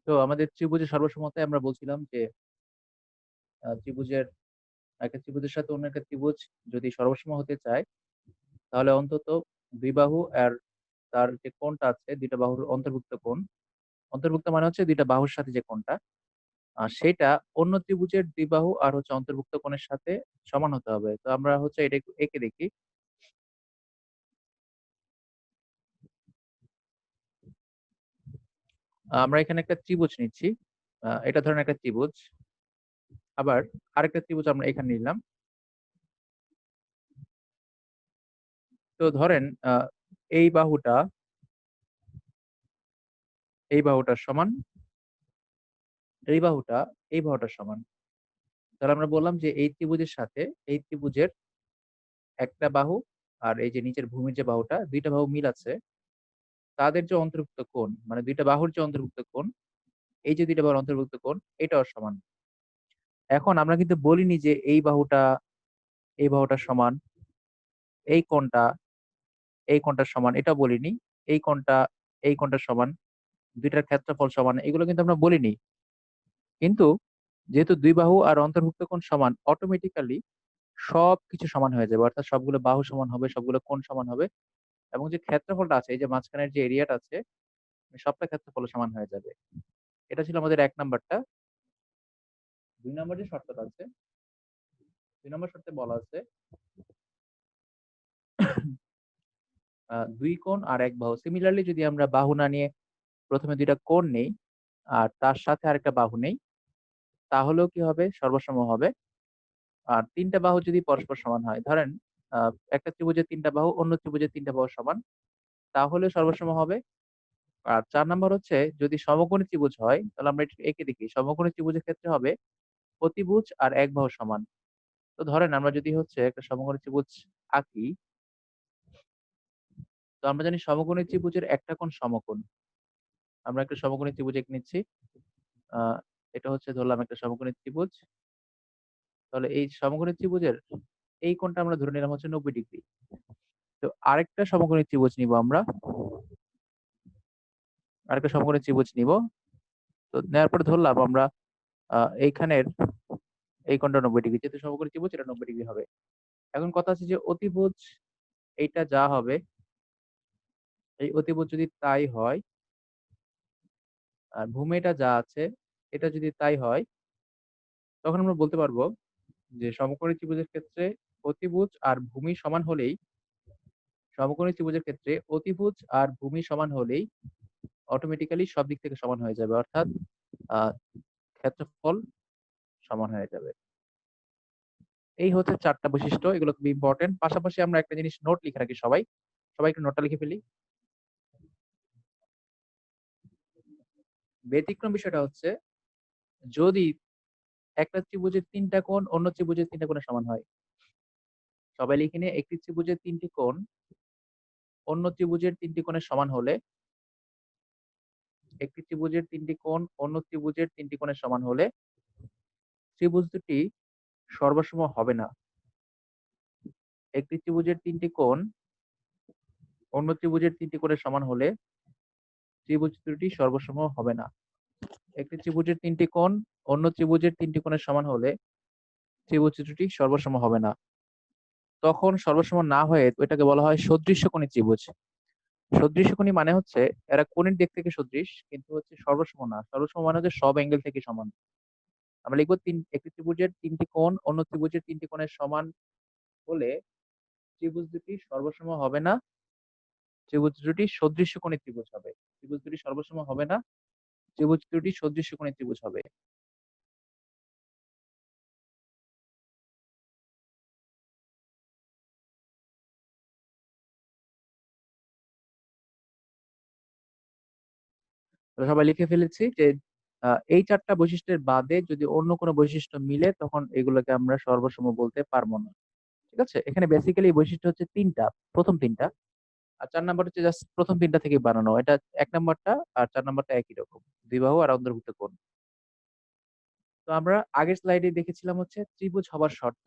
তো আমাদের ত্রিভুজের সর্বসমতায় আমরা বলছিলাম যে ত্রিভুজের একটা ত্রিভুজের সাথে অন্য একটা ত্রিভুজ যদি সর্বসম হতে চায়, তাহলে অন্তত দুই বাহু আর তার যে কোণটা আছে, দুইটা বাহুর অন্তর্ভুক্ত কোণ, অন্তর্ভুক্ত মানে হচ্ছে দুইটা বাহুর সাথে যে কোণটা, সেটা অন্য ত্রিভুজের দুই বাহু আর হচ্ছে অন্তর্ভুক্ত কোণের সাথে সমান হতে হবে। তো আমরা হচ্ছে এটা একটু এঁকে দেখি। আমরা এখানে একটা ত্রিভুজ নিচ্ছি। এটা ধরেন একটা ত্রিভুজ। আবার আরেকটা ত্রিভুজ আমরা এখানে নিলাম। তো ধরেন এই বাহুটা এই বাহুটার সমান, এই বাহুটা এই বাহুটার সমান। তাহলে আমরা বললাম যে এই ত্রিভুজের সাথে এই ত্রিভুজের একটা বাহু আর এই যে নিচের ভূমির যে বাহুটা, দুইটা বাহু মিল আছে, তাদের যে অন্তর্ভুক্ত কোণ মানে দুইটা বাহুর যে অন্তর্ভুক্ত কোণ, এই যে দুইটা বাহুর অন্তর্ভুক্ত কোণ এটাও সমান। এখন আমরা কিন্তু বলিনি যে এই বাহুটার সমান, এই কোণটা এই কোণটার সমান, এটা বলিনি। এই কোণটা এই কোণটার সমান, দুইটার ক্ষেত্রফল সমান, এগুলো কিন্তু আমরা বলিনি। কিন্তু যেহেতু দুই বাহু আর অন্তর্ভুক্ত কোণ সমান, অটোমেটিক্যালি সবকিছু সমান হয়ে যাবে, অর্থাৎ সবগুলো বাহু সমান হবে, সবগুলো কোণ সমান হবে, এবং যে ক্ষেত্রফলটা আছে, এই যে মাঝখানের যে এরিয়াটা আছে, সবটা ক্ষেত্রফল সমান হয়ে যাবে। এটা ছিল আমাদের ১ নাম্বারটা। ২ নাম্বার যে শর্তটা আছে, ২ নাম্বার শর্তে বলা আছে ২ কোণ আর ১ বাহু। সিমিলারলি যদি আমরা বাহু না নিয়ে প্রথমে ২ টা কোণ নেই আর তার সাথে আরেকটা বাহু নেই, তাহলেও কি হবে? সর্বসম হবে। আর ৩ টা বাহু যদি পরস্পর সমান হয়, ধরেন আ একটা ত্রিভুজের ৩ টা বাহু অন্য ত্রিভুজের ৩ টা বাহু সমান, তাহলে সর্বসম হবে। আর ৪ নাম্বার হচ্ছে যদি সমকোণী ত্রিভুজ হয়, তাহলে আমরা একটু এঁকে দেখি। সমকোণী ত্রিভুজের ক্ষেত্রে হবে অতিভুজ আর ১ বাহু সমান। তো ধরেন আমরা যদি হচ্ছে একটা সমকোণী ত্রিভুজ আঁকি, তো আমরা জানি সমকোণী ত্রিভুজের একটা কোণ সমকোণ। আমরা একটা সমকোণী ত্রিভুজ এঁকে নিচ্ছি। আ এটা হচ্ছে ধরলাম একটা সমকোণী ত্রিভুজ। তাহলে এই সমকোণী ত্রিভুজের এই কোণটা আমরা ধরে নিলাম হচ্ছে ৯০ ডিগ্রি। তো আরেকটা সমকোণী ত্রিভুজ নিবো আমরা। আরেকটা সমকোণী ত্রিভুজ নিবো। তো নেওয়ার পরে ধরলাম আমরা আ এইখানের এই কোণটা ৯০ ডিগ্রি। যেহেতু সমকোণী ত্রিভুজ এটা ৯০ ডিগ্রি হবে। এখন কথা হচ্ছে যে অতিভুজ এইটা যা হবে, এই অতিভুজ যদি তাই হয়, আর ভূমি এটা যা আছে এটা যদি তাই হয়, তখন আমরা বলতে পারবো যে সমকোণী ত্রিভুজের ক্ষেত্রে অতিভুজ আর ভূমি সমান হলেই, সমকোণী ত্রিভুজের ক্ষেত্রে অতিভুজ আর ভূমি সমান হলেই অটোমেটিক্যালি সব দিক থেকে সমান হয়ে যাবে। অর্থাৎ আ ক্ষেত্রফল সমান হয়ে যাবে। এই হচ্ছে ৪ টা বৈশিষ্ট্য। এগুলো খুবই ইম্পোর্টেন্ট। পাশাপাশি আমরা একটা জিনিস নোট লিখে রাখি সবাই। সবাই একটু নোটটা লিখে ফেলি। ব্যতিক্রম বিষয়টা হচ্ছে যদি একটা ত্রিভুজের ৩ টা কোণ অন্য ত্রিভুজের ৩ টা কোণের সমান হয়। সবাই লিখে নিয়ে একটি ত্রিভুজের ৩ টি কোণ অন্য ত্রিভুজের ৩ টি কোণের সমান হলে, একটি ত্রিভুজের ৩ টি কোণ অন্য ত্রিভুজের ৩ টি কোণের সমান হলে ত্রিভুজ দুটি সর্বসম হবে না। একটি ত্রিভুজের ৩ টি কোণ অন্য ত্রিভুজের ৩ টি কোণের সমান হলে ত্রিভুজ দুটি সর্বসম হবে না। একটি ত্রিভুজের ৩ টি কোণ অন্য ত্রিভুজের ৩ টি কোণের সমান হলে ত্রিভুজ দুটি সর্বসম হবে না। তখন সর্বসম না হয়ে ওইটাকে বলা হয় সদৃশ্যকোণী ত্রিভুজ। সদৃশ্যকোণী মানে হচ্ছে এরা কোণের দিক থেকে সদৃশ, কিন্তু হচ্ছে সর্বসম না। সর্বসম মানে হচ্ছে সব অ্যাঙ্গেল থেকে সমান। আমরা লিখব একটি ত্রিভুজের ৩ টি কোণ অন্য ত্রিভুজের ৩ টি কোণের সমান হলে ত্রিভুজ দুটি সর্বসম হবে না। ত্রিভুজ দুটি সদৃশ্যকোণী ত্রিভুজ হবে। ত্রিভুজ দুটি সর্বসম হবে না। ত্রিভুজ দুটি সদৃশ্যকোণী ত্রিভুজ হবে। তো সবাই লিখে ফেলেছি যে এই ৪ টা বৈশিষ্ট্যের বাদে যদি অন্য কোনো বৈশিষ্ট্য মিলে, তখন এগুলোকে আমরা সর্বসম বলতে পারব না। ঠিক আছে? এখানে বেসিক্যালি বৈশিষ্ট্য হচ্ছে ৩ টা। প্রথম ৩ টা। আর ৪ নাম্বার হচ্ছে জাস্ট প্রথম ৩ টা থেকে বানানো। এটা ১ নাম্বারটা আর ৪ নাম্বারটা একই রকম। দ্বিবাহু আর অন্তর্ভুক্ত কোণ। তো আমরা আগের স্লাইডে দেখেছিলাম হচ্ছে ত্রিভুজ হবার শর্ত।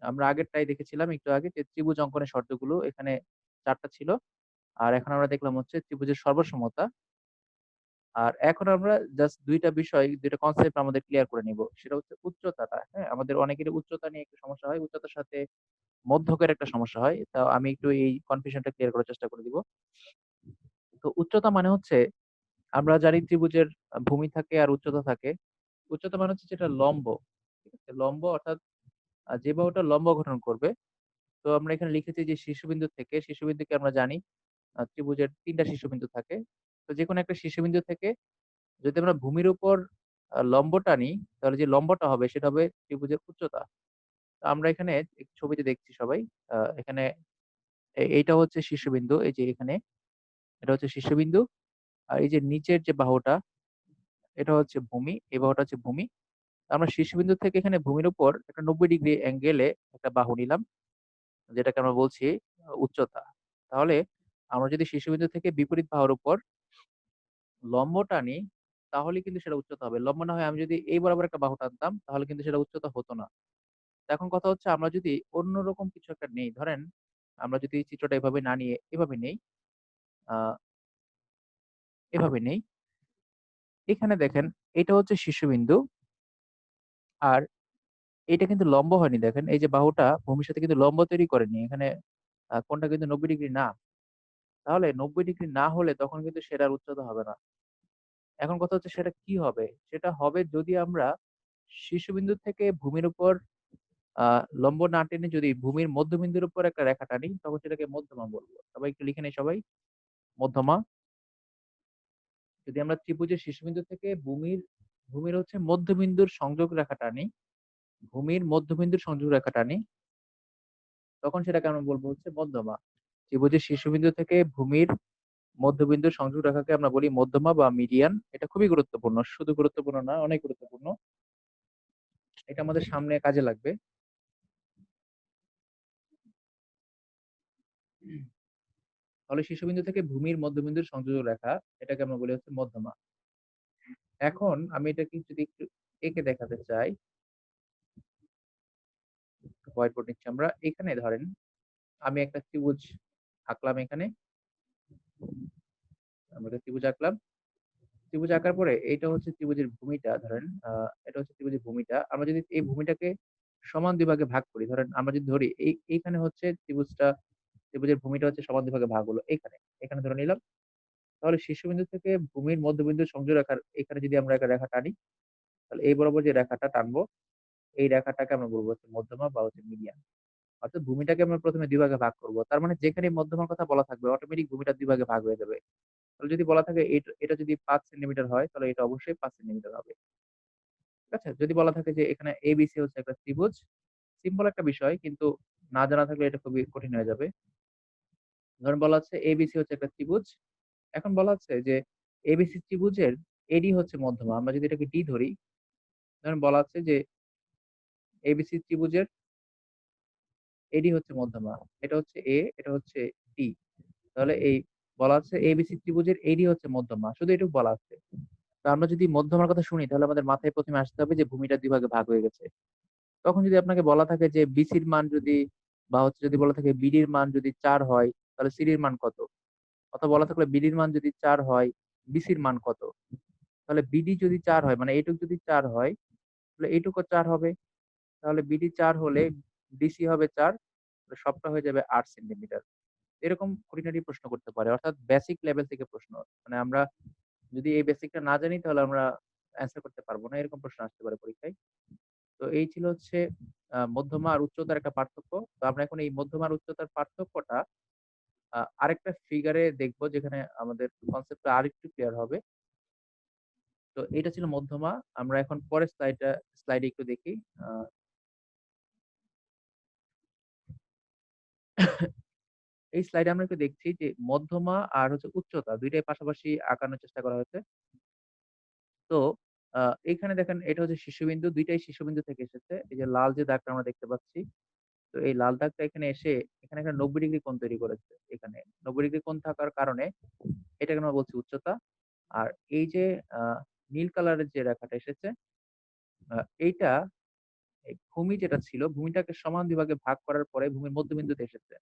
আমরা আগেরটাই দেখেছিলাম একটু আগে যে ত্রিভুজ অঙ্কনের শর্তগুলো এখানে ৪ টা ছিল। আর এখন আমরা দেখলাম হচ্ছে ত্রিভুজের সর্বসমতা। আর এখন আমরা জাস্ট ২ টা বিষয়, ২ টা কনসেপ্ট আমাদের ক্লিয়ার করে নিব। সেটা হচ্ছে উচ্চতাটা, হ্যাঁ? আমাদের অনেকেরই উচ্চতা নিয়ে একটু সমস্যা হয়। উচ্চতার সাথে মধ্যকের একটা সমস্যা হয়। তো আমি একটু এই কনফিউশনটা ক্লিয়ার করার চেষ্টা করে দিব। তো উচ্চতা মানে হচ্ছে আমরা জানি ত্রিভুজের ভূমি থাকে আর উচ্চতা থাকে। উচ্চতা মানে হচ্ছে যেটা লম্ব। ঠিক আছে? লম্ব অর্থাৎ যে বাহুটা লম্ব গঠন করবে। তো আমরা এখানে লিখেছি যে শীর্ষবিন্দু থেকে, শীর্ষবিন্দুকে আমরা জানি ত্রিভুজের ৩ টা শীর্ষবিন্দু থাকে। তো যেকোনো একটা শীর্ষবিন্দু থেকে যদি আমরা ভূমির উপর লম্ব টানি, তাহলে যে লম্বটা হবে সেটা হবে ত্রিভুজের উচ্চতা। তো আমরা এখানে ছবিতে দেখছি সবাই। এখানে এইটা হচ্ছে শীর্ষবিন্দু। এই যে এখানে এটা হচ্ছে শীর্ষবিন্দু। আর এই যে নিচের যে বাহুটা এটা হচ্ছে ভূমি। এই বাহুটা হচ্ছে ভূমি। আমরা শীর্ষবিন্দু থেকে এখানে ভূমির উপর একটা ৯০ ডিগ্রি অ্যাঙ্গেলে একটা বাহু নিলাম। যেটাকে আমরা বলছি উচ্চতা। তাহলে আমরা যদি শীর্ষবিন্দু থেকে বিপরীত বাহুর উপর লম্ব টানি, তাহলে কিন্তু সেটা উচ্চতা হবে। লম্ব না হয়ে আমি যদি এই বরাবর একটা বাহু টানতাম, তাহলে কিন্তু সেটা উচ্চতা হতো না। এখন কথা হচ্ছে আমরা যদি অন্যরকম কিছু একটা নেই, ধরেন আমরা যদি চিত্রটা এভাবে না নিয়ে এভাবে নেই, আ এভাবে নেই। এখানে দেখেন এটা হচ্ছে শীর্ষবিন্দু আর এটা কিন্তু লম্ব হয়নি দেখেন। এই যে বাহুটা ভূমির সাথে কিন্তু লম্ব তৈরি করেনি। এখানে কোণটা কিন্তু ৯০ ডিগ্রি না। তাহলে ৯০ ডিগ্রি না হলে তখন কিন্তু সেটার উচ্চতা হবে না। এখন কথা হচ্ছে সেটা কি হবে? সেটা হবে যদি আমরা শীর্ষবিন্দু থেকে ভূমির উপর আ লম্ব না টেনে যদি ভূমির মধ্যবিন্দুর উপর একটা রেখা টানি, তখন সেটাকে মধ্যমা বলব। সবাই একটু লিখে নেই সবাই। মধ্যমা। যদি আমরা ত্রিভুজের শীর্ষবিন্দু থেকে ভূমির হচ্ছে মধ্যবিন্দুর সংযোগ রেখা টানি, ভূমির মধ্যবিন্দুর সংযোগ রেখা টানি, তখন সেটাকে আমরা বলব হচ্ছে মধ্যমা। ত্রিভুজের শীর্ষবিন্দু থেকে ভূমির মধ্যবিন্দুর সংযোগ রেখাকে আমরা বলি মধ্যমা বা মিডিয়ান। এটা খুবই গুরুত্বপূর্ণ। শুধু গুরুত্বপূর্ণ না, অনেক গুরুত্বপূর্ণ। এটা আমাদের সামনে কাজে লাগবে। তাহলে শীর্ষবিন্দু থেকে ভূমির মধ্যবিন্দুর সংযোগ রেখা, এটাকে আমরা বলি হচ্ছে মধ্যমা। এখন আমি এটাকে যদি একটু এঁকে দেখাতে চাই, হোয়াইট বোর্ড নিচ্ছি আমরা। এখানে ধরেন আমি একটা ত্রিভুজ আঁকলাম এখানে। আমরা একটা ত্রিভুজ আঁকলাম। ত্রিভুজ আঁকার পরে এইটা হচ্ছে ত্রিভুজের ভূমিটা ধরেন, এটা হচ্ছে ত্রিভুজের ভূমিটা। আমরা যদি এই ভূমিটাকে সমান ২ ভাগে ভাগ করি, ধরেন আমরা যদি ধরি এইখানে হচ্ছে ত্রিভুজের ভূমিটা হচ্ছে সমান ২ ভাগে ভাগ হলো এখানে। এখানে ধরে নিলাম। তাহলে শীর্ষবিন্দু থেকে ভূমির মধ্যবিন্দু সংযোগ রেখার এখানে যদি আমরা একটা রেখা টানি, তাহলে এই বরাবর যে রেখাটা টানবো, এই রেখাটাকে আমরা বলবো হচ্ছে মধ্যমা বা হচ্ছে মিডিয়ান। অর্থাৎ ভূমিটাকে আমরা ১ম এ ২ ভাগে ভাগ করব। তার মানে যেখানেই মধ্যমার কথা বলা থাকবে অটোমেটিক ভূমিটা ২ ভাগে ভাগ হয়ে যাবে। তাহলে যদি বলা থাকে এটা যদি ৫ সেন্টিমিটার হয়, তাহলে এটা অবশ্যই ৫ সেন্টিমিটার হবে। ঠিক আছে? যদি বলা থাকে যে এখানে ABC হচ্ছে একটা ত্রিভুজ, সিম্পল একটা বিষয় কিন্তু না জানা থাকলে এটা খুবই কঠিন হয়ে যাবে। ধরেন বলা হচ্ছে ABC হচ্ছে একটা ত্রিভুজ। এখন বলা হচ্ছে যে ABC ত্রিভুজের AD হচ্ছে মধ্যমা। আমরা যদি এটাকে D ধরি, ধরেন বলা হচ্ছে যে ABC ত্রিভুজের AD হচ্ছে মধ্যমা। এটা হচ্ছে A, এটা হচ্ছে D। তাহলে এই বলা হচ্ছে ABC ত্রিভুজের AD হচ্ছে মধ্যমা। শুধু এটুকু বলা আছে। তো আমরা যদি মধ্যমার কথা শুনি তাহলে আমাদের মাথায় ১ম এ আসতে হবে যে ভূমিটা ২ ভাগে ভাগ হয়ে গেছে। তখন যদি আপনাকে বলা থাকে যে BC র মান যদি বা হচ্ছে যদি বলা থাকে BD র মান যদি ৪ হয়, তাহলে CD র মান কত? অথবা বলা থাকলে BD র মান যদি ৪ হয়, BC র মান কত? তাহলে BD যদি ৪ হয় মানে এইটুক যদি ৪ হয়, তাহলে এইটুকও ৪ হবে। তাহলে BD ৪ হলে BC হবে ৪, তাহলে সবটা হয়ে যাবে ৮ সেন্টিমিটার। এরকম খুঁটিনাটি প্রশ্ন করতে পারে। অর্থাৎ বেসিক লেভেল থেকে প্রশ্ন। মানে আমরা যদি এই বেসিকটা না জানি তাহলে আমরা অ্যান্সার করতে পারব না। এরকম প্রশ্ন আসতে পারে পরীক্ষায়। তো এই ছিল হচ্ছে মধ্যমা আর উচ্চতার একটা পার্থক্য। তো আমরা এখন এই মধ্যমা আর উচ্চতার পার্থক্যটা আরেকটা ফিগারে দেখব যেখানে আমাদের কনসেপ্টটা আরেকটু ক্লিয়ার হবে। তো এটা ছিল মধ্যমা। আমরা এখন পরের স্লাইডে একটু দেখি। আ এই স্লাইডে আমরা একটু দেখছি যে মধ্যমা আর হচ্ছে উচ্চতা ২ টাই পাশাপাশি আঁকানোর চেষ্টা করা হয়েছে। তো আ এইখানে দেখেন এটা হচ্ছে শীর্ষবিন্দু, ২ টাই শীর্ষবিন্দু থেকে এসেছে। এই যে লাল যে দাগটা আমরা দেখতে পাচ্ছি। তো এই লাল দাগটা এখানে এসে এখানে একটা ৯০ ডিগ্রি কোণ তৈরি করেছে এখানে। ৯০ ডিগ্রি কোণ থাকার কারণে এটাকে আমরা বলছি উচ্চতা। আর এই যে আ নীল কালারের যে রেখাটা এসেছে, আ এইটা এই ভূমি যেটা ছিল, ভূমিটাকে সমান ২ ভাগে ভাগ করার পরে ভূমির মধ্যবিন্দুতে এসেছে।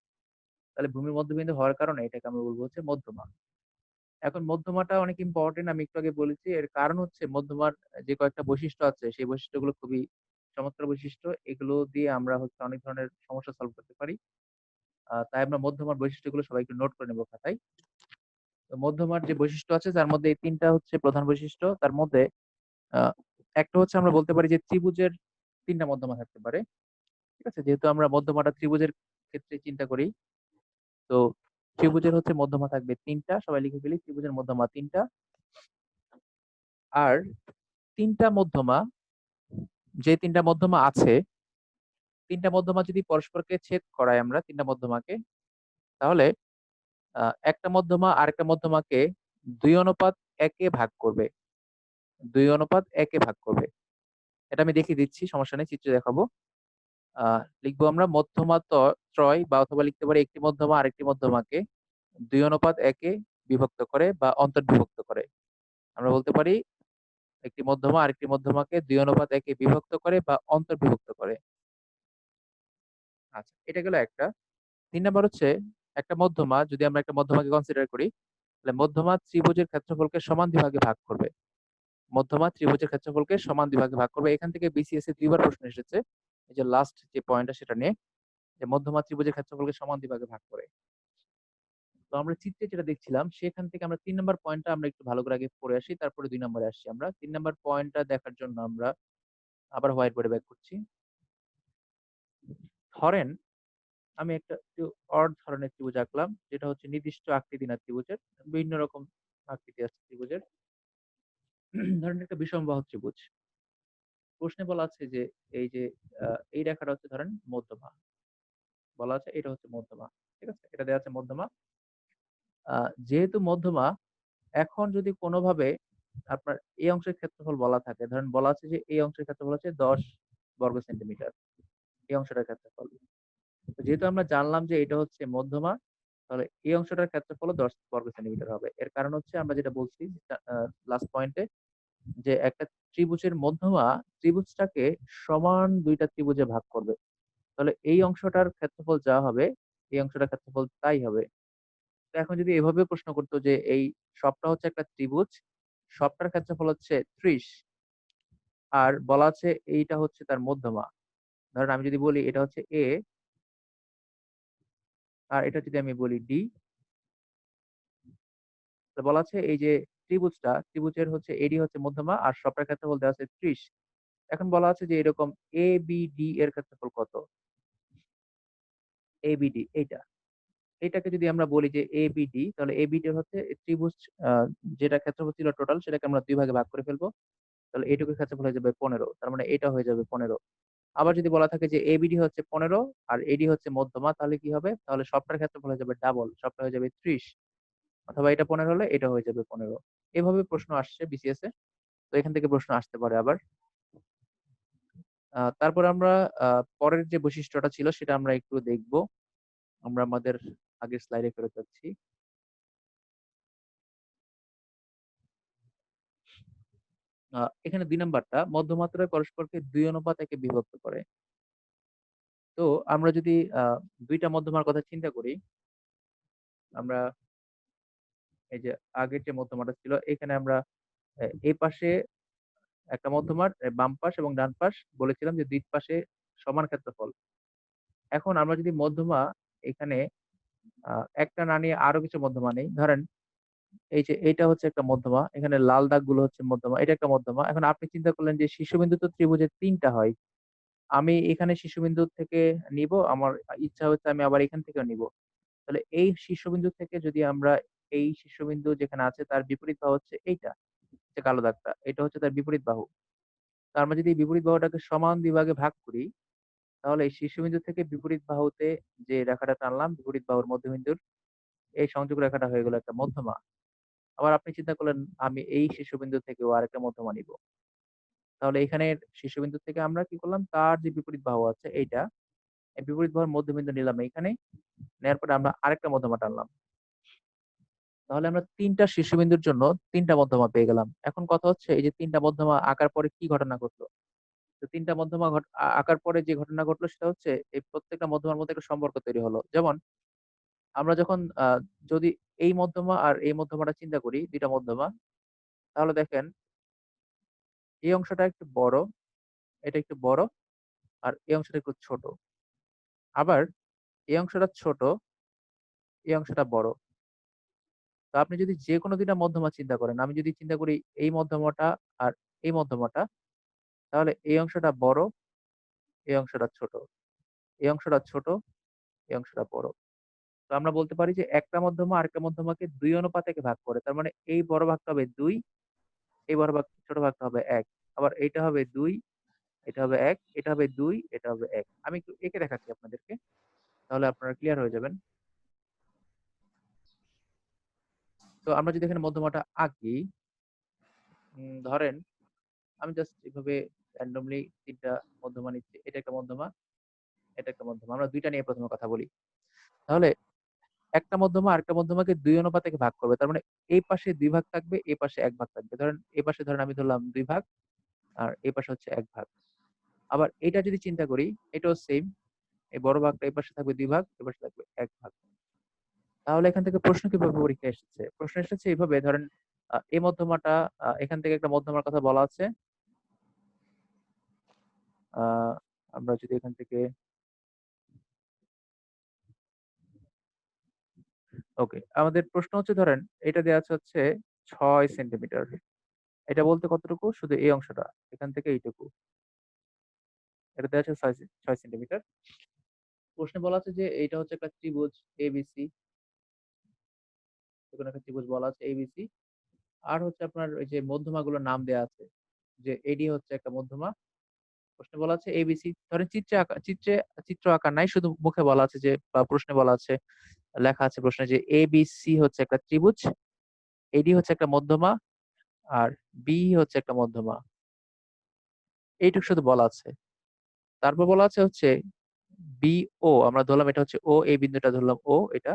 তাহলে ভূমির মধ্যবিন্দু হওয়ার কারণে এটাকে আমরা বলব হচ্ছে মধ্যমা। এখন মধ্যমাটা অনেক ইম্পর্টেন্ট, আমি একটু আগে বলেছি। এর কারণ হচ্ছে মধ্যমার যে কয়েকটা বৈশিষ্ট্য আছে সেই বৈশিষ্ট্যগুলো খুবই চমৎকার বৈশিষ্ট্য। এগুলো দিয়ে আমরা হচ্ছে অনেক ধরনের সমস্যা সলভ করতে পারি। তাই আমরা মধ্যমার বৈশিষ্ট্যগুলো সবাই একটু নোট করে নেব খাতায়। তো মধ্যমার যে বৈশিষ্ট্য আছে তার মধ্যে এই ৩ টা হচ্ছে প্রধান বৈশিষ্ট্য। তার মধ্যে আ একটা হচ্ছে আমরা বলতে পারি যে ত্রিভুজের ৩ টা মধ্যমা থাকতে পারে। ঠিক আছে? যেহেতু আমরা মধ্যমাটা ত্রিভুজের ক্ষেত্রে চিন্তা করি, তো ত্রিভুজের হচ্ছে মধ্যমা থাকবে ৩ টা। সবাই লিখে ফেলি, ত্রিভুজের মধ্যমা ৩ টা। আর ৩ টা মধ্যমা, যে ৩ টা মধ্যমা আছে, ৩ টা মধ্যমা যদি পরস্পরকে ছেদ করাই আমরা ৩ টা মধ্যমাকে, তাহলে একটা মধ্যমা আরেকটা মধ্যমাকে ২:১ এ ভাগ করবে। ২:১ এ ভাগ করবে। এটা আমি দেখিয়ে দিচ্ছি, সমস্যা নেই, চিত্রে দেখাবো। আ লিখবো আমরা মধ্যমা ত্রয় বা অথবা লিখতে পারি একটি মধ্যমা আরেকটি মধ্যমাকে ২:১ এ বিভক্ত করে বা অন্তর্বিভক্ত করে। আমরা বলতে পারি একটি মধ্যমা আরেকটি মধ্যমাকে ২:১ এ বিভক্ত করে বা অন্তর্বিভক্ত করে। আচ্ছা, এটা গেল একটা। ৩ নাম্বার হচ্ছে একটা মধ্যমা, যদি আমরা একটা মধ্যমাকে কনসিডার করি, তাহলে মধ্যমা ত্রিভুজের ক্ষেত্রফলকে সমান ২ ভাগে ভাগ করবে। মধ্যমা ত্রিভুজের ক্ষেত্রফলকে সমান ২ ভাগে ভাগ করবে। এখান থেকে বিসিএস এ ২ বার প্রশ্ন এসেছে। এই যে লাস্ট যে পয়েন্টটা সেটা নিয়ে, যে মধ্যমা ত্রিভুজের ক্ষেত্রফলকে সমান ২ ভাগে ভাগ করে। তো আমরা চিত্রে যেটা দেখছিলাম সেখান থেকে আমরা ৩ নাম্বার পয়েন্টটা আমরা একটু ভালো করে আগে পড়ে আসি, তারপরে ২ নম্বরে আসছি আমরা। ৩ নাম্বার পয়েন্টটা দেখার জন্য আমরা আবার হোয়াইট বোর্ডে ব্যাক করছি। ধরেন আমি একটা একটু অড ধরনের ত্রিভুজ আঁকলাম, যেটা হচ্ছে নির্দিষ্ট আকৃতি না ত্রিভুজের। বিভিন্ন রকম আকৃতি আছে ত্রিভুজের। ধরেন একটা বিষমবাহু ত্রিভুজ। প্রশ্নে বলা আছে যে এই যে এই রেখাটা হচ্ছে ধরেন মধ্যমা। বলা আছে এটা হচ্ছে মধ্যমা। ঠিক আছে? এটা দেয়া আছে মধ্যমা। আ যেহেতু মধ্যমা, এখন যদি কোনোভাবে আপনার এই অংশের ক্ষেত্রফল বলা থাকে, ধরেন বলা আছে যে এই অংশের ক্ষেত্রফল হচ্ছে ১০ বর্গ সেন্টিমিটার। এই অংশটার ক্ষেত্রফল। তো যেহেতু আমরা জানলাম যে এটা হচ্ছে মধ্যমা, তাহলে এই অংশটার ক্ষেত্রফলও ১০ বর্গ সেন্টিমিটার হবে। এর কারণ হচ্ছে আমরা যেটা বলছি লাস্ট পয়েন্টে, যে একটা ত্রিভুজের মধ্যমা ত্রিভুজটাকে সমান ২ টা ত্রিভুজে ভাগ করবে। তাহলে এই অংশটার ক্ষেত্রফল যা হবে, এই অংশটার ক্ষেত্রফল তাই হবে। তো এখন যদি এভাবে প্রশ্ন করতো যে এই সবটা হচ্ছে একটা ত্রিভুজ, সবটার ক্ষেত্রফল হচ্ছে ৩০, আর বলা আছে এইটা হচ্ছে তার মধ্যমা। ধরেন আমি যদি বলি এটা হচ্ছে A, আর এটা যদি আমি বলি D, তো বলা আছে এই যে ত্রিভুজের হচ্ছে AD হচ্ছে মধ্যমা আর সবটার ক্ষেত্রফল দেওয়া আছে ৩০। এখন বলা আছে যে এরকম ABD এর ক্ষেত্রফল কত? ABD এইটা। এটাকে যদি আমরা বলি যে ABD, তাহলে ABD হচ্ছে ত্রিভুজ, আ যেটা ক্ষেত্রফল ছিল টোটাল সেটাকে আমরা ২ ভাগে ভাগ করে ফেলবো। তাহলে এইটুকুর ক্ষেত্রফল হয়ে যাবে ১৫। তার মানে এটা হয়ে যাবে ১৫। আবার যদি বলা থাকে যে ABD হচ্ছে ১৫ আর AD হচ্ছে মধ্যমা, তাহলে কি হবে? তাহলে সবটার ক্ষেত্রফল হয়ে যাবে ডাবল। সবটা হয়ে যাবে ৩০। অথবা এটা ১৫ হলে এটা হয়ে যাবে ১৫। এভাবে প্রশ্ন আসছে বিসিএস এ। তো এখান থেকে প্রশ্ন আসতে পারে আবার। তারপরে আমরা আ পরের যে বৈশিষ্ট্যটা ছিল সেটা আমরা একটু দেখব। আমরা আমাদের আগের স্লাইডে ফেরত যাচ্ছি। এখানে ২ নাম্বারটা মধ্যমাত্রায় পরস্পরকে ২:১ এ বিভক্ত করে। তো আমরা যদি ২ টা মধ্যমার কথা চিন্তা করি, আমরা এই যে আগের যে মধ্যমাটা ছিল এখানে আমরা এই পাশে একটা মধ্যমার বাম পাশ এবং ডান পাশ বলেছিলাম যে ২ পাশে সমান ক্ষেত্রফল। এখন আমরা যদি মধ্যমা এখানে আ একটা না নিয়ে আরো কিছু মধ্যমা নেই। ধরেন এই যে এইটা হচ্ছে একটা মধ্যমা, এখানে লাল দাগগুলো হচ্ছে মধ্যমা, এটা একটা মধ্যমা। এখন আপনি চিন্তা করলেন যে শীর্ষবিন্দু তো ত্রিভুজের ৩ টা হয়। আমি এখানে শীর্ষবিন্দু থেকে নিবো, আমার ইচ্ছা হচ্ছে আমি আবার এখান থেকেও নিবো। তাহলে এই শীর্ষবিন্দু থেকে যদি আমরা এই শীর্ষবিন্দু যেখানে আছে তার বিপরীত বাহু হচ্ছে এইটা, যে কালো দাগটা। এটা হচ্ছে তার বিপরীত বাহু। তো আমরা যদি এই বিপরীত বাহুটাকে সমান ২ ভাগে ভাগ করি, তাহলে এই শীর্ষবিন্দু থেকে বিপরীত বাহুতে যে রেখাটা টানলাম, বিপরীত বাহুর মধ্যবিন্দুর এই সংযোগ রেখাটা হয়ে গেল একটা মধ্যমা। আবার আপনি চিন্তা করলেন আমি এই শীর্ষবিন্দু থেকেও আরেকটা মধ্যমা নিবো। তাহলে এখানের শীর্ষবিন্দু থেকে আমরা কি করলাম? তার যে বিপরীত বাহু আছে এইটা, এই বিপরীত বাহুর মধ্যবিন্দু নিলাম এইখানে। নেয়ার পরে আমরা আরেকটা মধ্যমা টানলাম। তাহলে আমরা ৩ টা শীর্ষবিন্দুর জন্য ৩ টা মধ্যমা পেয়ে গেলাম। এখন কথা হচ্ছে এই যে ৩ টা মধ্যমা আঁকার পরে কি ঘটনা ঘটলো? তো ৩ টা মধ্যমা আঁকার পরে যে ঘটনা ঘটলো সেটা হচ্ছে এই প্রত্যেকটা মধ্যমার মধ্যে একটা সম্পর্ক তৈরি হলো। যেমন আমরা যখন যদি এই মধ্যমা আর এই মধ্যমাটা চিন্তা করি, ২ টা মধ্যমা, তাহলে দেখেন এই অংশটা একটু বড়, এটা একটু বড়, আর এই অংশটা একটু ছোট। আবার এই অংশটা ছোট, এই অংশটা বড়। তো আপনি যদি যেকোনো ২ টা মধ্যমা চিন্তা করেন, আমি যদি চিন্তা করি এই মধ্যমাটা আর এই মধ্যমাটা, তাহলে এই অংশটা বড়, এই অংশটা ছোট। এই অংশটা ছোট, এই অংশটা বড়। তো আমরা বলতে পারি যে একটা মধ্যমা আরেকটা মধ্যমাকে ২ অনুপাতে ভাগ করে। তার মানে এই বড় ভাগটা হবে ২, এই বড় ভাগ ছোট ভাগটা হবে ১। আবার এইটা হবে ২, এটা হবে ১, এটা হবে ২, এটা হবে ১। আমি একটু এঁকে দেখাচ্ছি আপনাদেরকে। তাহলে আপনারা ক্লিয়ার হয়ে যাবেন। তো আমরা যদি এখানে মধ্যমাটা আঁকি, ধরেন আমি জাস্ট এভাবে randomly ৩ টা মধ্যমা নিচ্ছি। এটা একটা মধ্যমা, এটা একটা মধ্যমা। আমরা ২ টা নিয়ে ১ম এ কথা বলি। তাহলে একটা মধ্যমা আরেকটা মধ্যমাকে ২ অনুপাতে ভাগ করবে। তার মানে এই পাশে ২ ভাগ থাকবে, এই পাশে ১ ভাগ থাকবে। ধরেন এই পাশে ধরেন আমি ধরলাম ২ ভাগ, আর এই পাশে হচ্ছে ১ ভাগ। আবার এটা যদি চিন্তা করি, এটাও সেইম। এই বড় ভাগটা এই পাশে থাকবে ২ ভাগ, এই পাশে থাকবে ১ ভাগ। তাহলে এখান থেকে প্রশ্ন কিভাবে পরীক্ষায় এসেছে? প্রশ্ন এসেছে এভাবে, ধরেন এই মধ্যমাটা, এখান থেকে একটা মধ্যমার কথা বলা আছে। আ আমরা যদি এখান থেকে, ওকে, আমাদের প্রশ্ন হচ্ছে, ধরেন এটা দেয়া আছে হচ্ছে ৬ সেন্টিমিটার। এটা বলতে কতটুকু? শুধু এই অংশটা। এখান থেকে এইটুকু। এটা দেয়া আছে ৬ সেন্টিমিটার। প্রশ্নে বলা আছে যে এইটা হচ্ছে একটা ত্রিভুজ ABC। যেকোনো একটা ত্রিভুজ বলা আছে ABC। আর হচ্ছে আপনার ওই যে মধ্যমাগুলোর নাম দেয়া আছে। যে AD হচ্ছে একটা মধ্যমা। প্রশ্নে বলা আছে ABC। ধরেন চিত্র আঁকা নাই, শুধু মুখে বলা আছে যে, বা প্রশ্নে বলা আছে, লেখা আছে প্রশ্নে যে ABC হচ্ছে একটা ত্রিভুজ, AD হচ্ছে একটা মধ্যমা, আর BE হচ্ছে একটা মধ্যমা। এইটুকু শুধু বলা আছে। তারপর বলা আছে হচ্ছে BO, আমরা ধরলাম এটা হচ্ছে O, এই বিন্দুটা ধরলাম O, এটা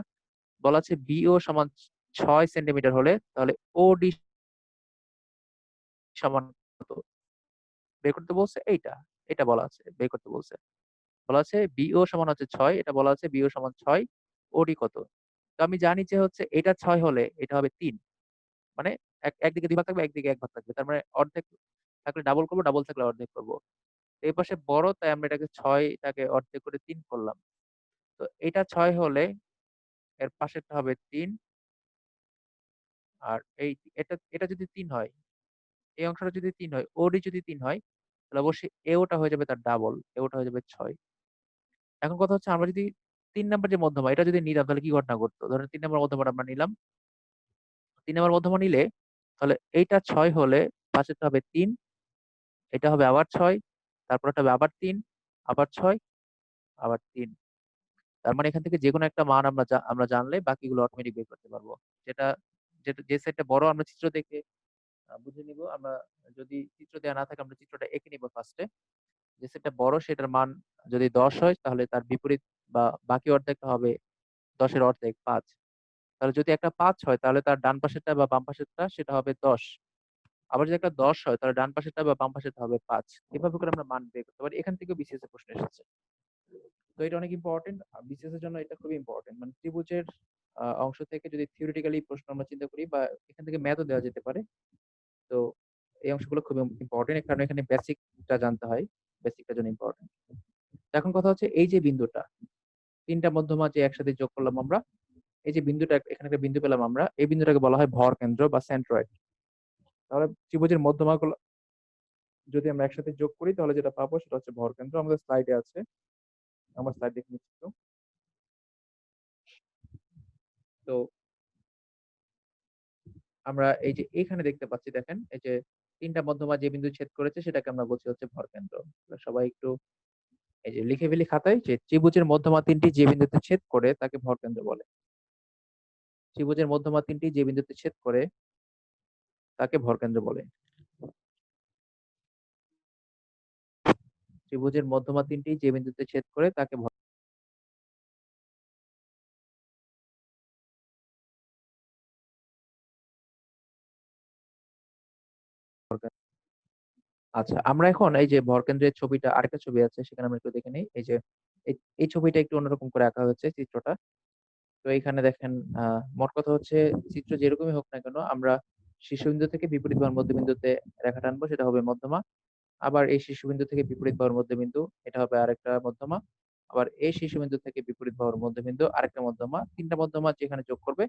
বলা আছে BO সমান ৬ সেন্টিমিটার হলে তাহলে OD সমান কত? বের করতে বলছে এইটা। এটা বলা আছে, বের করতে বলছে। বলা আছে BO সমান হচ্ছে ৬, এটা বলা আছে BO সমান ৬, OD কত? তো আমি জানি যে হচ্ছে এটা ৬ হলে এটা হবে ৩। মানে একদিকে ২ ভাগ থাকবে, একদিকে ১ ভাগ থাকবে। তার মানে অর্ধেক থাকলে ডাবল করব, ডাবল থাকলে অর্ধেক করব। এই পাশে বড়, তাই আমরা এটাকে ৬ টাকে অর্ধেক করে ৩ করলাম। তো এটা ৬ হলে এর পাশেরটা হবে ৩, আর এটা এটা যদি ৩ হয়, এই অংশটা যদি ৩ হয়, OD যদি ৩ হয়, তাহলে অবশ্যই AO টা হয়ে যাবে তার ডাবল। AO টা হয়ে যাবে ৬। এখন কথা হচ্ছে, আমরা যদি ৩ নাম্বার যে মধ্যমা এটা যদি নিলাম, তাহলে কি ঘটনা ঘটতো? ধরেন ৩ নাম্বার মধ্যমাটা আমরা নিলাম। ৩ নাম্বার মধ্যমা নিলে তাহলে এইটা ৬ হলে পাশেরটা হবে ৩, এটা হবে আবার ৬, তারপরেরটা হবে আবার ৩, আবার ৬, আবার ৩। তার মানে এখান থেকে যেকোনো একটা মান আমরা জানলে বাকিগুলো অটোমেটিক বের করতে পারবো। যেটা যেটা যে সেটটা বড় আমরা চিত্র দেখে বুঝে নিব। আমরা যদি চিত্র দেয়া না থাকে, আমরা চিত্রটা এঁকে নিব ফার্স্টে। যে সেটটা বড় সেটার মান যদি ১০ হয়, তাহলে তার বিপরীত বা বাকি অর্ধেকটা হবে ১০ এর অর্ধেক ৫। তাহলে যদি একটা ৫ হয়, তাহলে তার ডান পাশেরটা বা বাম পাশেরটা সেটা হবে ১০। আবার যদি একটা ১০ হয়, তাহলে ডান পাশেরটা বা বাম পাশেরটা হবে ৫। এভাবে করে আমরা মান বের করতে পারি। এখান থেকেও বিসিএস এর প্রশ্ন এসেছে। তো এটা অনেক ইম্পোর্টেন্ট। বিসিএস এর জন্য এটা খুবই ইম্পোর্টেন্ট। মানে ত্রিভুজের অংশ থেকে যদি থিওরিটিক্যালি প্রশ্ন আমরা চিন্তা করি, বা এখান থেকে ম্যাথও দেওয়া যেতে পারে। তো এই অংশগুলো খুবই ইম্পোর্টেন্ট, কারণ এখানে বেসিকটা জানতে হয়। বেসিকটার জন্য ইম্পোর্টেন্ট। এখন কথা হচ্ছে, এই যে বিন্দুটা, ৩ টা মধ্যমা যে একসাথে যোগ করলাম আমরা, এই যে বিন্দুটা, এখানে একটা বিন্দু পেলাম আমরা, এই বিন্দুটাকে বলা হয় ভরকেন্দ্র বা সেন্ট্রয়েড। তাহলে ত্রিভুজের মধ্যমাগুলো যদি আমরা একসাথে যোগ করি, তাহলে যেটা পাবো সেটা হচ্ছে ভরকেন্দ্র। আমাদের স্লাইডে আছে। আমার স্লাইড দেখে নিচ্ছি তো। তো আমরা এই যে এখানে দেখতে পাচ্ছি, দেখেন এই যে ৩ টা মধ্যমা যে বিন্দু ছেদ করেছে সেটাকে আমরা বলছি হচ্ছে ভরকেন্দ্র। সবাই একটু এই যে লিখে ফেলি খাতায়, যে ত্রিভুজের মধ্যমা ৩টি যে বিন্দুতে ছেদ করে তাকে ভরকেন্দ্র বলে। ত্রিভুজের মধ্যমা ৩টি যে বিন্দুতে ছেদ করে তাকে ভরকেন্দ্র বলে। ত্রিভুজের মধ্যমা ৩টি যে বিন্দুতে ছেদ করে তাকে ভরকেন্দ্র। আচ্ছা, আমরা এখন এই যে ভরকেন্দ্রের ছবিটা, আরেকটা ছবি আছে সেখানে আমরা একটু দেখে নিই। এই যে এই ছবিটা একটু অন্যরকম করে আঁকা হয়েছে চিত্রটা। তো এইখানে দেখেন মোট কথা হচ্ছে চিত্র যেরকমই হোক না কেন আমরা শীর্ষবিন্দু থেকে বিপরীত বাহুর মধ্যবিন্দুতে রেখা টানবো, সেটা হবে মধ্যমা। আবার এই শীর্ষবিন্দু থেকে বিপরীত বাহুর মধ্যবিন্দু, এটা হবে আরেকটা মধ্যমা। আবার এই শীর্ষবিন্দু থেকে বিপরীত বাহুর মধ্যবিন্দু আরেকটা মধ্যমা। তিনটা মধ্যমা যেখানে যোগ করবে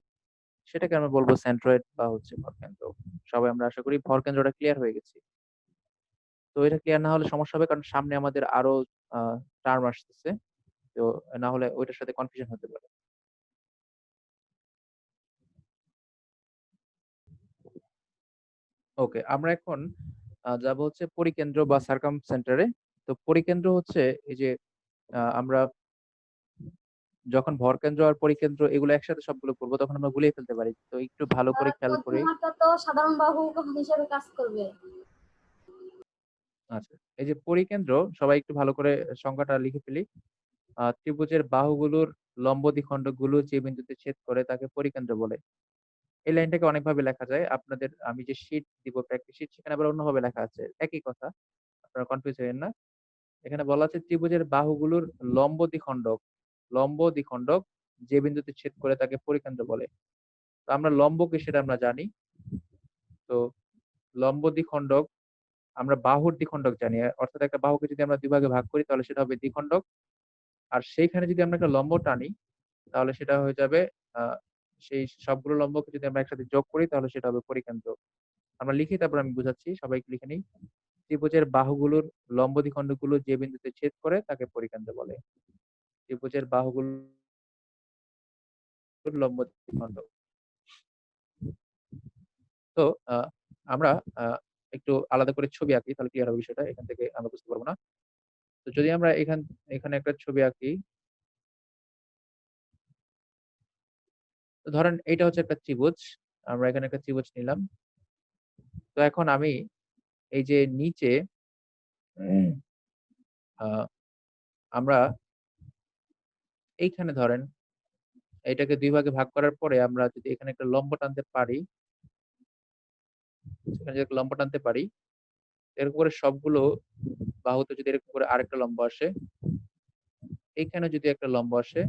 সেটাকে আমরা বলবো সেন্ট্রয়েড বা হচ্ছে ভরকেন্দ্র। সবাই আমরা আশা করি ভরকেন্দ্রটা ক্লিয়ার হয়ে গেছি। তো এটা ক্লিয়ার না হলে সমস্যা হবে, কারণ সামনে আমাদের আরো টার্ম আসতেছে। তো না হলে ওইটার সাথে কনফিউশন হতে পারে। ওকে, আমরা এখন যাব হচ্ছে পরিকেন্দ্র বা সার্কাম সেন্টারে। তো পরিকেন্দ্র হচ্ছে এই যে আমরা যখন ভরকেন্দ্র আর পরিকেন্দ্র এগুলো একসাথে সবগুলো করবো তখন আমরা গুলিয়ে ফেলতে পারি। তো একটু ভালো করে খেয়াল করি। মধ্যমাটা তো সাধারণ বাহু হিসেবে কাজ করবে। আচ্ছা, এই যে পরিকেন্দ্র, সবাই একটু ভালো করে সংজ্ঞাটা লিখে ফেলি। ত্রিভুজের বাহুগুলোর লম্ব দ্বিখণ্ডকগুলো যে বিন্দুতে ছেদ করে তাকে পরিকেন্দ্র বলে। এই লাইনটাকে অনেকভাবে লেখা যায়। আপনাদের আমি যে শীট দিব, প্র্যাকটিস শীট, সেখানে আবার অন্যভাবে লেখা আছে। একই কথা, আপনারা কনফিউজ হবেন না। এখানে বলা আছে ত্রিভুজের বাহুগুলোর লম্ব দ্বিখণ্ডক যে বিন্দুতে ছেদ করে তাকে পরিকেন্দ্র বলে। তো আমরা লম্ব কি সেটা আমরা জানি। তো লম্ব দ্বিখণ্ডক, আমরা বাহুর দ্বিখণ্ডক জানি। অর্থাৎ একটা বাহুকে যদি আমরা দুই ভাগে ভাগ করি তাহলে সেটা হবে দ্বিখণ্ডক। আর সেইখানে যদি আমরা একটা লম্ব টানি তাহলে সেটা হয়ে যাবে আহ সেই সবগুলো লম্বকে যদি আমরা একসাথে যোগ করি তাহলে সেটা হবে পরিকেন্দ্র। আমরা লিখি, তারপর আমি বুঝাচ্ছি, সবাই একটু লিখে নিই। ত্রিভুজের বাহুগুলোর লম্ব দ্বিখণ্ডকগুলো যে বিন্দুতে ছেদ করে তাকে পরিকেন্দ্র বলে। ত্রিভুজের বাহুগুলোর লম্ব দ্বিখণ্ডক। তো আমরা একটু আলাদা করে ছবি আঁকি, তাহলে ক্লিয়ার হবে বিষয়টা। এখান থেকে আমরা বুঝতে পারবো না। তো যদি আমরা এখানে একটা ছবি আঁকি, তো ধরেন এটা হচ্ছে একটা ত্রিভুজ। আমরা এখানে একটা ত্রিভুজ নিলাম। তো এখন আমি এই যে নিচে আহ, আমরা এইখানে ধরেন এটাকে দুই ভাগে ভাগ করার পরে আমরা যদি এখানে একটা লম্ব টানতে পারি, সেখানে যদি একটা লম্ব টানতে পারি, এরকম করে সবগুলো বাহুতে যদি এরকম করে আরেকটা লম্ব আসে, এইখানে যদি একটা লম্ব আসে,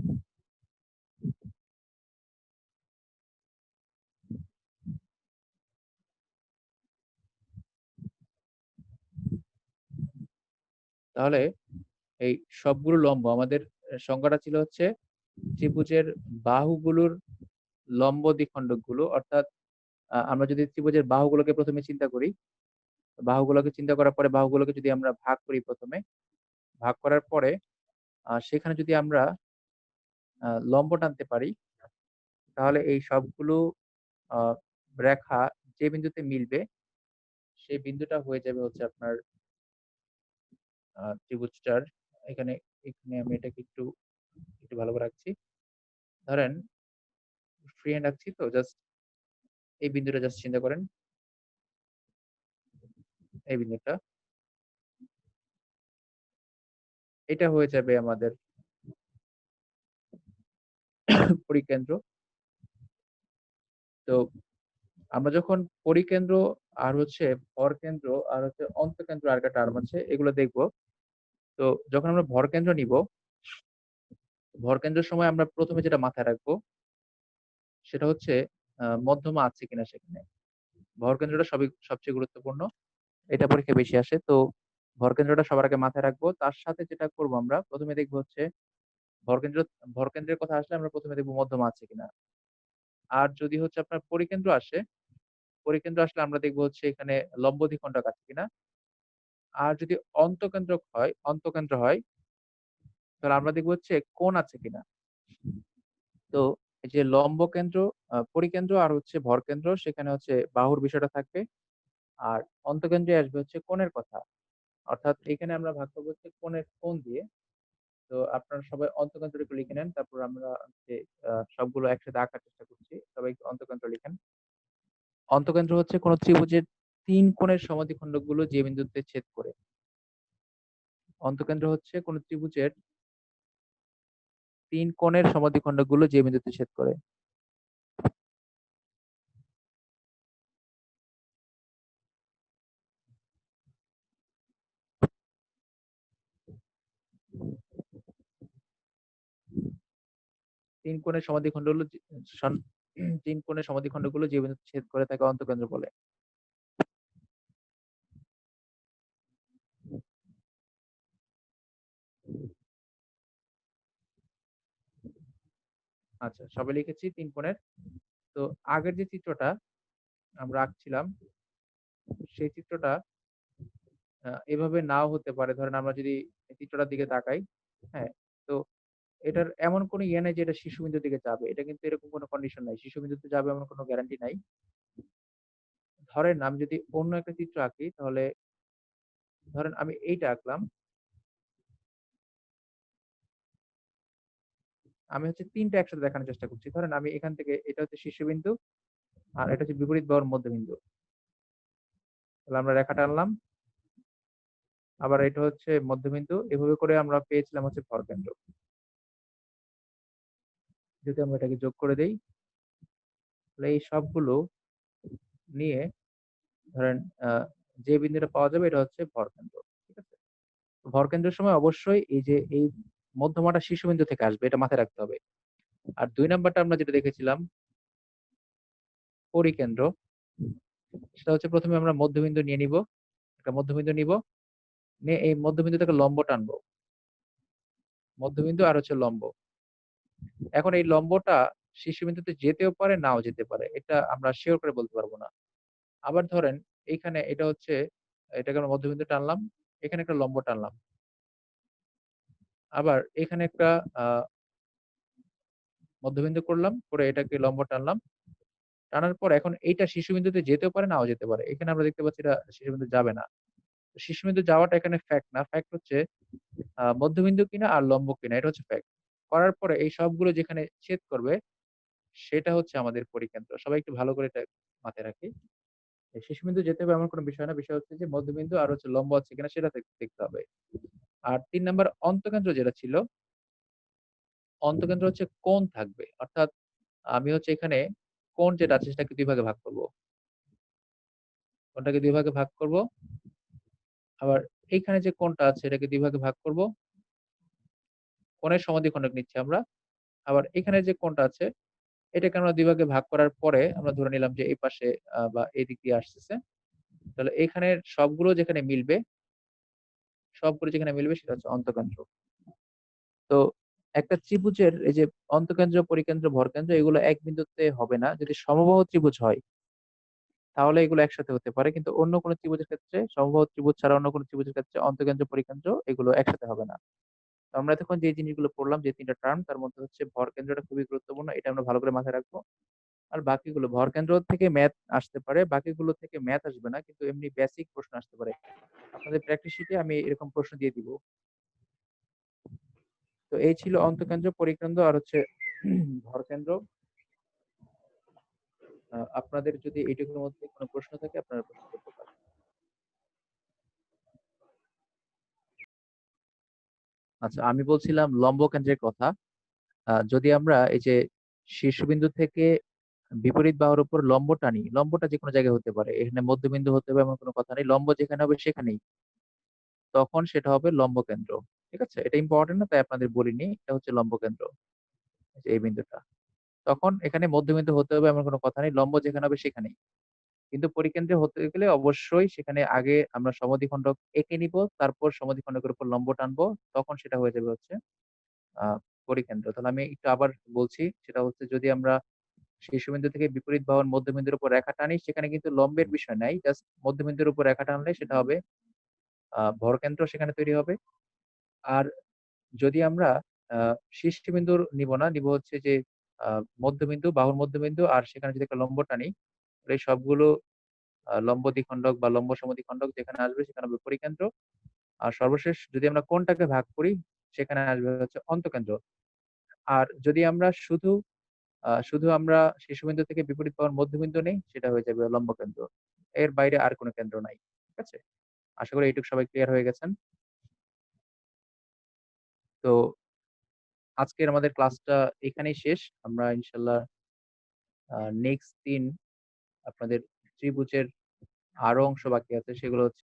তাহলে এই সবগুলো লম্ব আমাদের সংজ্ঞাটা ছিল হচ্ছে ত্রিভুজের বাহুগুলোর লম্ব দ্বিখণ্ডক গুলো। অর্থাৎ আমরা যদি ত্রিভুজের বাহুগুলোকে প্রথমে চিন্তা করি, বাহুগুলোকে চিন্তা করার পরে বাহুগুলোকে যদি আমরা ভাগ করি, প্রথমে ভাগ করার পরে সেখানে যদি আমরা লম্ব টানতে পারি, তাহলে এই সবগুলো আহ, রেখা যে বিন্দুতে মিলবে সেই বিন্দুটা হয়ে যাবে হচ্ছে আপনার ত্রিভুজটার। এখানে এখানে আমি এটাকে একটু একটু ভালো করে রাখছি। ধরেন ফ্রি হ্যান্ড রাখছি, তো জাস্ট এই বিন্দুটা জাস্ট চিন্তা করেন। এই বিন্দুটা, এটা হয়ে যাবে আমাদের পরিকেন্দ্র। তো আমরা যখন পরিকেন্দ্র আর হচ্ছে ভরকেন্দ্র আর হচ্ছে অন্তকেন্দ্র, আর একটা টার্ম আছে, এগুলো দেখবো। তো যখন আমরা ভরকেন্দ্র নিব, ভরকেন্দ্রের সময় আমরা প্রথমে যেটা মাথায় রাখবো সেটা হচ্ছে মধ্যমা আছে কিনা সেখানে। ভরকেন্দ্রটা সবচেয়ে গুরুত্বপূর্ণ, এটা পরীক্ষা বেশি আসে। তো ভরকেন্দ্রটা সবার আগে মাথায় রাখবো। তার সাথে যেটা করবো, আমরা প্রথমে দেখবো হচ্ছে ভরকেন্দ্র ভরকেন্দ্রের কথা আসলে আমরা প্রথমে দেখবো মধ্যমা আছে কিনা। আর যদি হচ্ছে আপনার পরিকেন্দ্র আসে, পরিকেন্দ্র আসলে আমরা দেখবো হচ্ছে এখানে লম্ব দ্বিখণ্ডক আছে কিনা। আর যদি অন্তকেন্দ্র হয় তাহলে আমরা দেখবো হচ্ছে কোণ আছে কিনা। তো এই যে লম্ব কেন্দ্র, পরিকেন্দ্র আর হচ্ছে ভরকেন্দ্র, সেখানে হচ্ছে বাহুর বিষয়টা থাকবে। আর অন্তকেন্দ্রে আসবে হচ্ছে কোণের কথা। অর্থাৎ এখানে আমরা ভাগ করবো হচ্ছে কোণ দিয়ে। তো আপনারা সবাই অন্তকেন্দ্র একটু লিখে নেন, তারপর আমরা হচ্ছে সবগুলো একসাথে আঁকার চেষ্টা করছি। সবাই একটু অন্তকেন্দ্র লিখেন। অন্তকেন্দ্র হচ্ছে কোন ত্রিভুজের তিন কোণের সমদ্বিখণ্ডক গুলো যে বিন্দুতে ছেদ করে। অন্তকেন্দ্র হচ্ছে কোন ত্রিভুজের তিন কোণের সমদ্বিখণ্ডক গুলো যে বিন্দুতে ছেদ করে। 3 কোণের সমাদ্বিখণ্ড হলো 3 কোণের সমাদ্বিখণ্ডগুলো যে বিন্দুতে ছেদ করে তাকে অন্তঃকেন্দ্র বলে। আচ্ছা, সবাই লিখেছি 3 কোণের। তো আগের যে চিত্রটা আমরা আঁকছিলাম, সেই চিত্রটা এভাবে নাও হতে পারে। ধরেন আমরা যদি এই চিত্রটার দিকে তাকাই, হ্যাঁ? তো এটার এমন কোনো ইয়ে নাই যে এটা শীর্ষবিন্দুর দিকে যাবে। এটা কিন্তু এরকম কোনো কন্ডিশন নাই। শীর্ষবিন্দুতে যাবে এমন কোনো গ্যারান্টি নাই। ধরেন আমি যদি অন্য একটা চিত্র আঁকি তাহলে ধরেন আমি এইটা আঁকলাম। আমি হচ্ছে ৩ টা একসাথে দেখানোর চেষ্টা করছি। ধরেন আমি এখান থেকে এটা হচ্ছে শীর্ষবিন্দু আর এটা হচ্ছে বিপরীত বাহুর মধ্যবিন্দু। তাহলে আমরা রেখা টানলাম। আবার এটা হচ্ছে মধ্যবিন্দু। এভাবে করে আমরা পেয়েছিলাম হচ্ছে ভরকেন্দ্র। যদি আমরা এটাকে যোগ করে দেই, তাহলে এই সবগুলো নিয়ে ধরেন আ যে বিন্দুটা পাওয়া যাবে এটা হচ্ছে ভরকেন্দ্র। ঠিক আছে? ভরকেন্দ্রের সময় অবশ্যই এই যে এই মধ্যমাটা শীর্ষবিন্দু থেকে আসবে এটা মাথায় রাখতে হবে। আর ২ নাম্বারটা আমরা যেটা দেখেছিলাম পরিকেন্দ্র, সেটা হচ্ছে ১ম এ আমরা মধ্যবিন্দু নিয়ে নিব। একটা মধ্যবিন্দু নিব। নিয়ে এই মধ্যবিন্দু থেকে লম্ব টানবো। মধ্যবিন্দু আর হচ্ছে লম্ব। এখন এই লম্বটা শীর্ষবিন্দুতে যেতেও পারে, নাও যেতে পারে। এটা আমরা সিওর করে বলতে পারব না। আবার ধরেন এইখানে এটা হচ্ছে এটাকে আমরা মধ্যবিন্দু টানলাম। এখানে একটা লম্ব টানলাম। আবার এখানে একটা আ মধ্যবিন্দু করলাম, করে এটাকে লম্ব টানলাম। টানার পর এখন এইটা শীর্ষবিন্দুতে যেতেও পারে, নাও যেতে পারে। এখানে আমরা দেখতে পাচ্ছি এটা শীর্ষবিন্দু যাবে না। তো শীর্ষবিন্দু যাওয়াটা এখানে ফ্যাক্ট না। ফ্যাক্ট হচ্ছে মধ্যবিন্দু কিনা আর লম্ব কিনা এটা হচ্ছে ফ্যাক্ট। করার পরে এই সবগুলো যেখানে ছেদ করবে সেটা হচ্ছে আমাদের পরিকেন্দ্র। সবাই একটু ভালো করে এটা মাথায় রাখি। এই শীর্ষবিন্দু যেতে হবে এমন কোনো বিষয় না। বিষয় হচ্ছে যে মধ্যবিন্দু আর হচ্ছে লম্ব আছে কিনা সেটা দেখতে হবে। আর ৩ নাম্বার অন্তকেন্দ্র যেটা ছিল, অন্তকেন্দ্র হচ্ছে কোণ থাকবে। অর্থাৎ আমি হচ্ছে এখানে কোণ যেটা আছে সেটাকে ২ ভাগে ভাগ করব। কোণটাকে ২ ভাগে ভাগ করব। আবার এইখানে যে কোণটা আছে এটাকে ২ ভাগে ভাগ করব। কোণের সমাদ্বিখণ্ডক নিচ্ছি আমরা। আবার এখানে যে কোণটা আছে এটাকে আমরা ২ ভাগে ভাগ করার পরে আমরা ধরে নিলাম যে এই পাশে বা এদিক দিয়ে আসতেছে। তাহলে এখানের সবগুলো যেখানে মিলবে, সবগুলো যেখানে মিলবে সেটা হচ্ছে অন্তকেন্দ্র। তো একটা ত্রিভুজের এই যে অন্তকেন্দ্র, পরিকেন্দ্র, ভরকেন্দ্র এগুলো এক বিন্দুতে হবে না। যদি সমবাহু ত্রিভুজ হয় তাহলে এগুলো একসাথে হতে পারে। কিন্তু অন্য কোনো ত্রিভুজের ক্ষেত্রে সমবাহু ত্রিভুজ ছাড়া অন্য কোনো ত্রিভুজের ক্ষেত্রে অন্তকেন্দ্র, পরিকেন্দ্র এগুলো একসাথে হবে না। তো আমরা এতক্ষণ যে জিনিসগুলো পড়লাম যে ৩ টা টার্ম তার মধ্যে হচ্ছে ভরকেন্দ্রটা খুবই গুরুত্বপূর্ণ। এটা আমরা ভালো করে মাথায় রাখবো। আর বাকিগুলো ভরকেন্দ্র থেকে ম্যাথ আসতে পারে। বাকিগুলো থেকে ম্যাথ আসবে না। কিন্তু এমনি বেসিক প্রশ্ন আসতে পারে। আপনাদের প্র্যাকটিস শিটে আমি এরকম প্রশ্ন দিয়ে দিব। তো এই ছিল অন্তকেন্দ্র, পরিকেন্দ্র আর হচ্ছে ভরকেন্দ্র। আপনাদের যদি এইটুকুর মধ্যে কোনো প্রশ্ন থাকে আপনারা প্রশ্ন করতে পারেন। আচ্ছা, আমি বলছিলাম লম্ব কেন্দ্রের কথা। যদি আমরা এই যে শীর্ষবিন্দু থেকে বিপরীত বাহুর উপর লম্ব টানি, লম্বটা যেকোনো জায়গায় হতে পারে। এখানে মধ্যবিন্দু হতে হবে এমন কোনো কথা নেই। লম্ব যেখানে হবে সেখানেই। তখন সেটা হবে লম্ব কেন্দ্র। ঠিক আছে? এটা ইম্পোর্টেন্ট না তাই আপনাদের বলিনি। এটা হচ্ছে লম্ব কেন্দ্র। এই যে এই বিন্দুটা। তখন এখানে মধ্যবিন্দু হতে হবে এমন কোনো কথা নেই। লম্ব যেখানে হবে সেখানেই। কিন্তু পরিকেন্দ্রে হতে গেলে অবশ্যই সেখানে আগে আমরা সমদ্বিখণ্ডক এঁকে নিব, তারপর সমদ্বিখণ্ডকের উপর লম্ব টানবো। তখন সেটা হয়ে যাবে হচ্ছে আ পরিকেন্দ্র। তাহলে আমি একটু আবার বলছি। সেটা হচ্ছে যদি আমরা শীর্ষবিন্দু থেকে বিপরীত বাহুর মধ্যবিন্দুর উপর রেখা টানি সেখানে কিন্তু লম্বের বিষয় নাই। জাস্ট মধ্যবিন্দুর উপর রেখা টানলে সেটা হবে ভরকেন্দ্র সেখানে তৈরি হবে। আর যদি আমরা আ শীর্ষবিন্দুর নিব না, নিব হচ্ছে যে আ মধ্যবিন্দু, বাহুর মধ্যবিন্দু আর সেখানে যদি একটা লম্ব টানি, তাহলে এই সবগুলো লম্ব দ্বিখণ্ডক বা লম্ব সমদ্বিখণ্ডক যেখানে আসবে সেখানে হবে পরিকেন্দ্র। আর সর্বশেষ যদি আমরা কোণটাকে ভাগ করি সেখানে আসবে হচ্ছে অন্তকেন্দ্র। আর যদি আমরা শুধু আমরা শীর্ষবিন্দু থেকে বিপরীত বাহুর মধ্যবিন্দু নেই সেটা হয়ে যাবে লম্ব কেন্দ্র। এর বাইরে আর কোনো কেন্দ্র নাই। ঠিক আছে? আশা করি এইটুকু সবাই ক্লিয়ার হয়ে গেছেন। তো আজকের আমাদের ক্লাসটা এখানেই শেষ। আমরা ইনশাআল্লাহ নেক্সট দিন আপনাদের ত্রিভুজের আরো অংশ বাকি আছে সেগুলো হচ্ছে